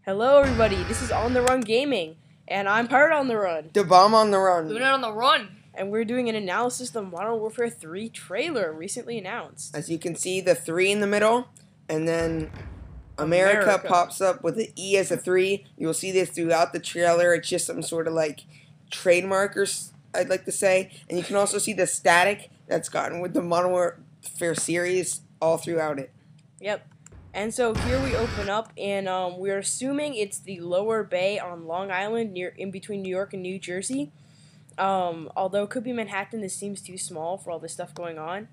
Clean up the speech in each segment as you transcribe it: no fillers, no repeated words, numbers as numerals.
Hello everybody, this is On The Run Gaming, and I'm Pirate on the Run. The Bomb on the Run. Doing it on the run. And we're doing an analysis of the Modern Warfare 3 trailer recently announced. As you can see, the 3 in the middle, and then America pops up with the E as a 3. You'll see this throughout the trailer. It's just some sort of like trademark, or I'd like to say. And you can also see the static that's gotten with the Modern Warfare series all throughout it. Yep. And so here we open up, and we're assuming it's the lower bay on Long Island, in between New York and New Jersey. Although it could be Manhattan, this seems too small for all this stuff going on.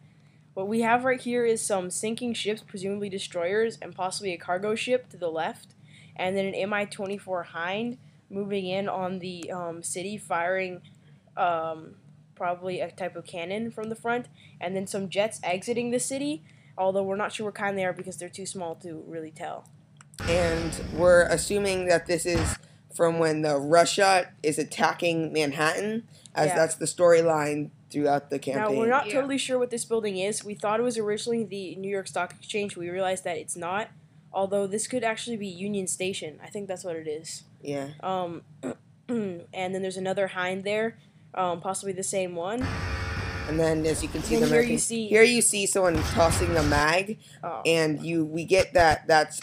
What we have right here is some sinking ships, presumably destroyers, and possibly a cargo ship to the left, and then an MI-24 Hind moving in on the city, firing probably a type of cannon from the front, and then some jets exiting the city. Although we're not sure what kind they are because they're too small to really tell. And we're assuming that this is from when Russia is attacking Manhattan, as that's the storyline throughout the campaign. Now, we're not totally sure what this building is. We thought it was originally the New York Stock Exchange. We realized that it's not, although this could actually be Union Station. I think that's what it is. Yeah. And then there's another Hind there, possibly the same one. And then, as you can see, here you see someone tossing a mag, and we get that's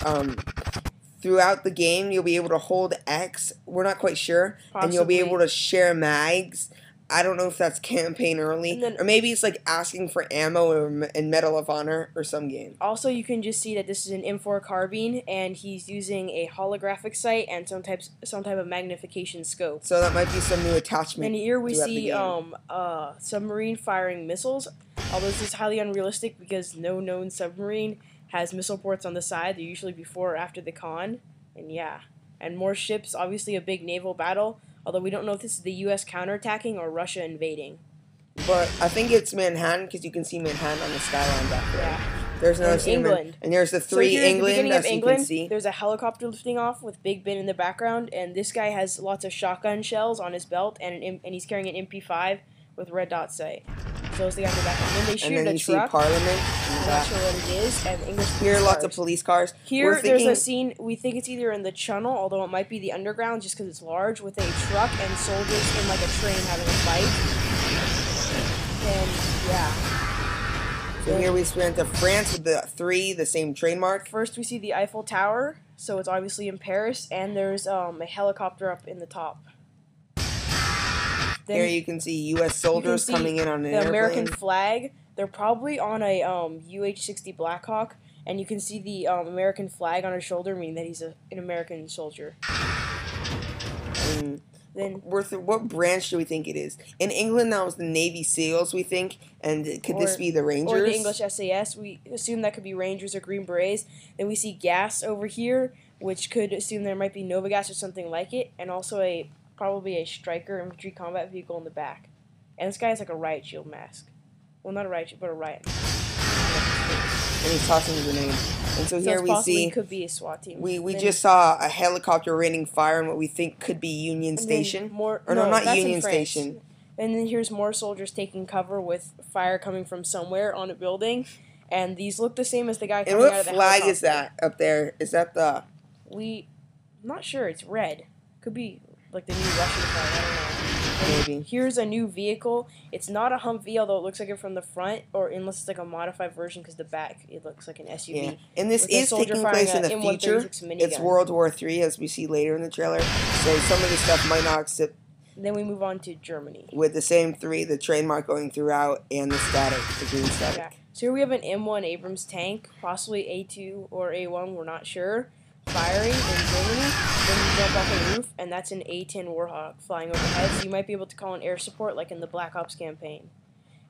throughout the game. You'll be able to hold X. We're not quite sure, and you'll be able to share mags. I don't know if that's campaign early, or maybe it's like asking for ammo in Medal of Honor or some game. Also, you can just see that this is an M4 carbine, and he's using a holographic sight and some type of magnification scope. So that might be some new attachment. And here we see submarine firing missiles. Although this is highly unrealistic because no known submarine has missile ports on the side. They're usually before or after the con. And more ships. Obviously, a big naval battle. Although we don't know if this is the U.S. counterattacking or Russia invading. But I think it's Manhattan, because you can see Manhattan on the skyline back there. Yeah. There's another England. And there's the 3 England, as you can see. There's a helicopter lifting off with Big Ben in the background, and this guy has lots of shotgun shells on his belt, and he's carrying an MP5 with red dot sight. So it's the guy in the back. And then they shoot at a truck. See Parliament. I'm not sure what it is. And English police Here, cars. lots of police cars. Here, there's a scene. We think it's either in the tunnel, although it might be the underground, just because it's large, with a truck and soldiers in like a train having a fight. And yeah. So here we went to France with the 3, the same trademark. First, we see the Eiffel Tower, so it's obviously in Paris, and there's a helicopter up in the top. Then here you can see U.S. soldiers coming in on an airplane. The American flag. They're probably on a UH-60 Blackhawk, and you can see the American flag on his shoulder, meaning that he's an American soldier. Then, what branch do we think it is? In England, that was the Navy SEALs, we think, and could this be the Rangers? Or the English SAS. We assume that could be Rangers or Green Berets. Then we see gas over here, which could assume there might be Nova gas or something like it, and also probably a Striker infantry combat vehicle in the back. And this guy has like a riot shield mask. Well, not a riot shield, but a riot mask. And he's tossing a grenade. And so here we see could be a SWAT team. We just saw a helicopter raining fire on what we think could be Union Station. Not Union Station. And then here's more soldiers taking cover with fire coming from somewhere on a building. And these look the same as the guy coming out of the helicopter. And what flag is that up there? Is that the... I'm not sure. It's red. Could be like the new Russian flag. I don't know. Maybe. Here's a new vehicle. It's not a Humvee, although it looks like it from the front, or unless it's like a modified version, because the back, it looks like an SUV. Yeah. And this is taking place in the future. It's World War III, as we see later in the trailer. So some of this stuff might not accept. Then we move on to Germany. With the same 3, the trademark going throughout, and the static, the green static. Yeah. So here we have an M1 Abrams tank, possibly A2 or A1, we're not sure, firing in Germany. Then you jump off a roof, and that's an A10 Warhawk flying overhead, so you might be able to call an air support like in the Black Ops campaign.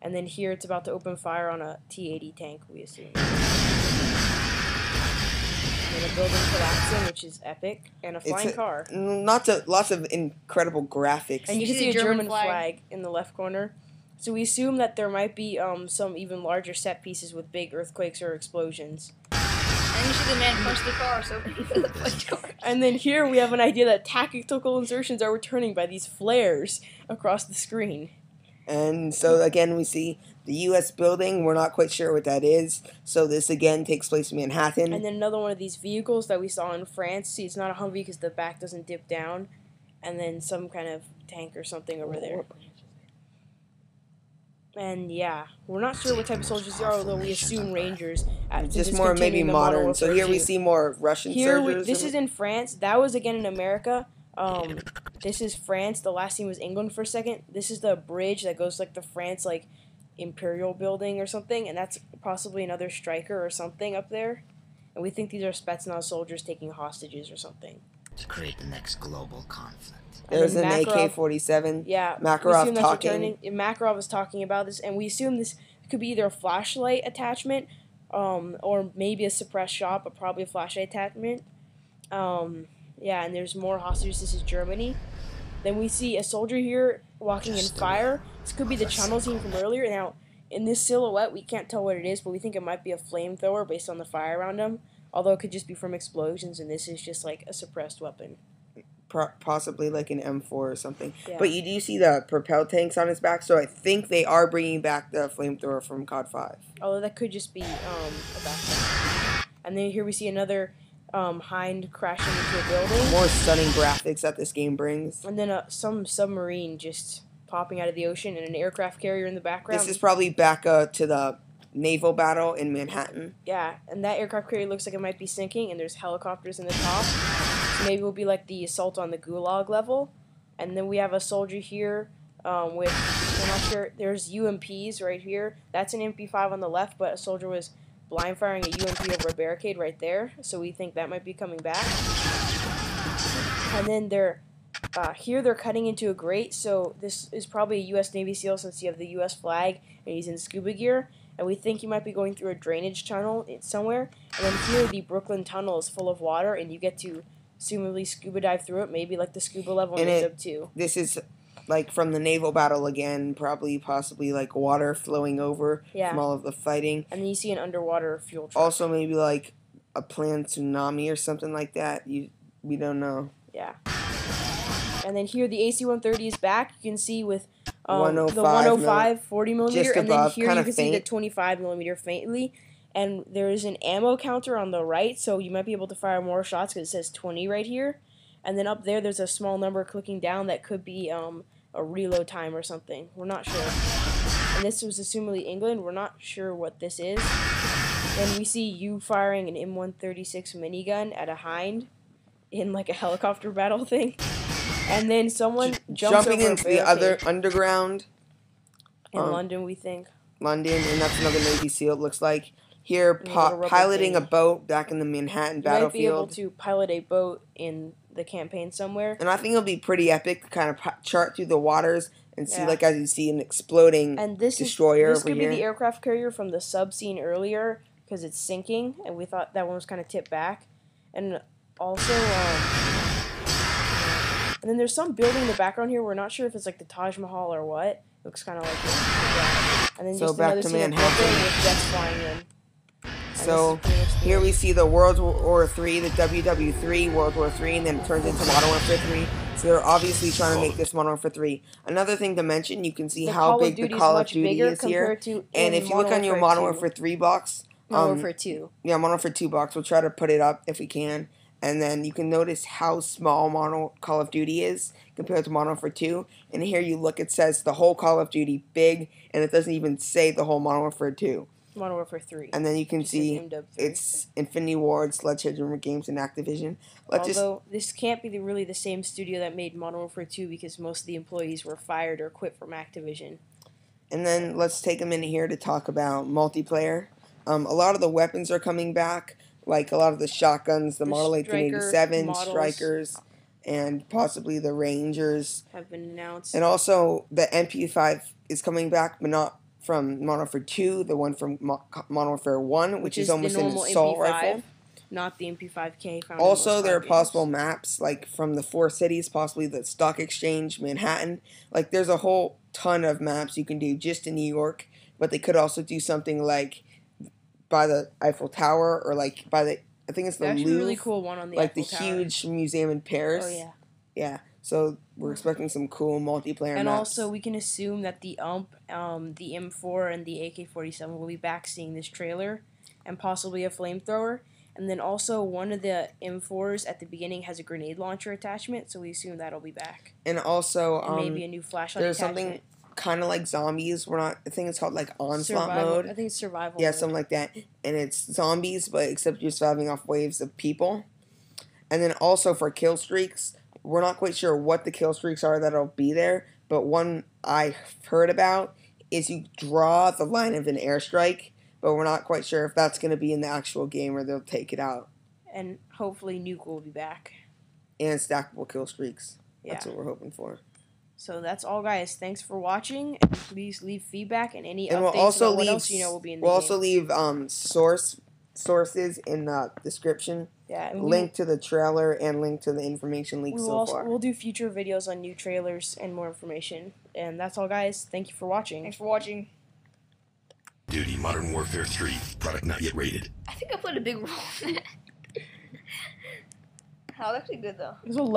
And then here it's about to open fire on a T-80 tank, we assume. And a building collapsing, which is epic, and a flying car. Lots of incredible graphics. And you can see a German flag in the left corner. So we assume that there might be some even larger set pieces with big earthquakes or explosions. And you see the man punch the car, so the punch car. And then here we have an idea that tactical insertions are returning by these flares across the screen. And so again we see the U.S. building. We're not quite sure what that is. So this again takes place in Manhattan. And then another one of these vehicles that we saw in France. See, it's not a Humvee because the back doesn't dip down. And then some kind of tank or something over there. And yeah, we're not sure what type of soldiers they are, although we assume Rangers. Just more maybe modern. So here we see more Russian soldiers. This is in France. That was again in America. This is France. The last scene was England for a second. This is the bridge that goes like the France like Imperial building or something, and that's possibly another striker or something up there. And we think these are Spetsnaz soldiers taking hostages or something. To create the next global conflict. There's an AK-47. Yeah, Makarov talking. Makarov was talking about this, and we assume this could be either a flashlight attachment, or maybe a suppressed shot, but probably a flashlight attachment. Yeah, and there's more hostages. This is Germany. Then we see a soldier here walking in fire. This could be the tunnel scene from earlier. Now, in this silhouette, we can't tell what it is, but we think it might be a flamethrower based on the fire around him. Although it could just be from explosions, and this is just like a suppressed weapon. Possibly like an M4 or something. Yeah. But you do see the propel tanks on his back, so I think they are bringing back the flamethrower from COD 5. Although that could just be a backpack. And then here we see another Hind crashing into a building. More stunning graphics that this game brings. And then some submarine just popping out of the ocean and an aircraft carrier in the background. This is probably back to the naval battle in Manhattan. Yeah, and that aircraft carrier looks like it might be sinking, and there's helicopters in the top. So maybe it will be like the assault on the Gulag level. And then we have a soldier here with, we're not sure, there's UMPs right here. That's an MP5 on the left, but a soldier was blind firing a UMP over a barricade right there. So we think that might be coming back. And then here they're cutting into a grate, so this is probably a U.S. Navy SEAL since you have the U.S. flag, and he's in scuba gear. And we think he might be going through a drainage tunnel somewhere. And then here, the Brooklyn Tunnel is full of water, and you get to assumably scuba dive through it, maybe like the scuba level in MW2. This is like from the naval battle again, possibly like water flowing over from all of the fighting. And then you see an underwater fuel truck. Also maybe like a planned tsunami or something like that. We don't know. Yeah. And then here, the AC-130 is back. You can see with the 105 40 millimeter, and then here you can see the 25 millimeter faintly. And there is an ammo counter on the right, so you might be able to fire more shots because it says 20 right here. And then up there, there's a small number clicking down that could be a reload time or something. We're not sure. And this was assumably England. We're not sure what this is. Then we see you firing an M136 minigun at a Hind in like a helicopter battle thing. And then someone jumping into the other underground. In London, we think. London, and that's another Navy SEAL, it looks like. Here, piloting a boat back in the Manhattan battlefield. You might be able to pilot a boat in the campaign somewhere. And I think it'll be pretty epic to kind of chart through the waters and see, like, as you see, an exploding destroyer over here. This could be the aircraft carrier from the sub scene earlier, because it's sinking, and we thought that one was kind of tipped back. And also, and then there's some building in the background here. We're not sure if it's like the Taj Mahal or what. It looks kind of like this. Yeah. And then just back another to scene Manhattan with jets flying in. So here we see the World War III, the WW3 World War III, and then it turns into Modern Warfare 3. So they're obviously trying to make this Modern Warfare 3. Another thing to mention, you can see how big the Call of Duty is here. And if you look on your Modern Warfare 3 box, Modern Warfare 2. Yeah, Modern Warfare 2 box. We'll try to put it up if we can. And then you can notice how small Modern Call of Duty is compared to Modern Warfare 2. And here you look, it says the whole Call of Duty big, and it doesn't even say the whole Modern Warfare 2. Modern Warfare 3. And then you can see it's Infinity Ward, Sledgehammer Games, and Activision. Although this can't be really the same studio that made Modern Warfare 2 because most of the employees were fired or quit from Activision. And then let's take a minute here to talk about multiplayer. A lot of the weapons are coming back. Like a lot of the shotguns, the Model 1887, Strikers, and possibly the Rangers have been announced. And also the MP5 is coming back, but not from Modern Warfare 2, the one from Modern Warfare 1, which is almost an assault rifle. Not the MP5K. Also, there are possible maps, like from the 4 cities, possibly the Stock Exchange, Manhattan. Like, there's a whole ton of maps you can do just in New York, but they could also do something like by the Eiffel Tower, or like by the, I think it's the Louvre. Really cool one on the like Eiffel the Tower. Huge museum in Paris. Oh yeah. Yeah. So we're expecting some cool multiplayer and maps. Also, we can assume that the the M4, and the AK-47 will be back seeing this trailer, and possibly a flamethrower. And then also, one of the M4s at the beginning has a grenade launcher attachment, so we assume that'll be back. And also, and maybe a new flashlight there's attachment. something kind of like zombies. I think it's called like onslaught survival mode. I think it's survival Yeah, mode. something like that. And it's zombies, but except you're surviving off waves of people. And then also for kill streaks, we're not quite sure what the kill streaks are that'll be there, but one I heard about is you draw the line of an airstrike, but we're not quite sure if that's going to be in the actual game or they'll take it out. And hopefully Nuke will be back. And stackable kill streaks. That's Yeah. what we're hoping for. So that's all, guys. Thanks for watching. And please leave feedback and any And updates we'll also about what leave, else you know will be in the we'll game. also leave sources in the description. Yeah, and Link to the trailer and link to the information leaked so far. We'll do future videos on new trailers and more information. And that's all, guys. Thank you for watching. Thanks for watching. Duty Modern Warfare 3. Product not yet rated. I think I played a big role in that. That was actually good though. There's 11